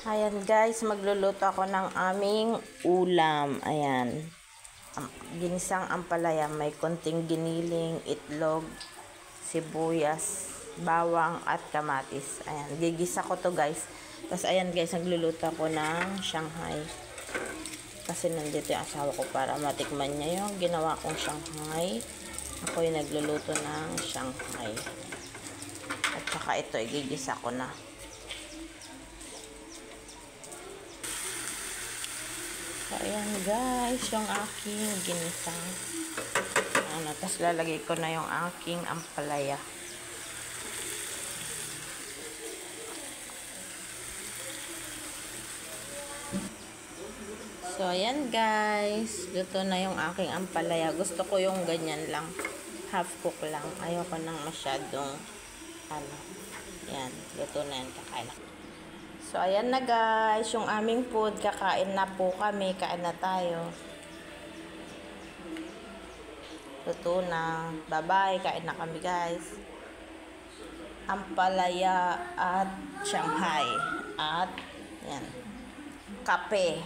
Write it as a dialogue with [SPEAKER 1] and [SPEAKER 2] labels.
[SPEAKER 1] Ayan guys, magluluto ako ng aming ulam. Ayan. Ginisang ampalaya. May konting giniling, itlog, sibuyas, bawang at kamatis. Ayan. Gigisa ko to guys. Tapos ayan guys, nagluluto ako ng Shanghai. Kasi nandito yung asawa ko para matikman niya yung ginawa kong Shanghai. Ako yung nagluluto ng Shanghai. At saka ito, igigisa ko na. So, ayan guys, yung aking ginisang. Tapos lalagay ko na yung aking ampalaya. So, ayan guys, luto na yung aking ampalaya. Gusto ko yung ganyan lang, half cook lang. Ayoko nang masyadong, yan, luto na yan, kakain na. So, ayan na guys, yung aming food, kakain na po kami, kain na tayo. Luto na. Bye-bye, kain na kami guys. Ampalaya at Shanghai. At, yan, kape.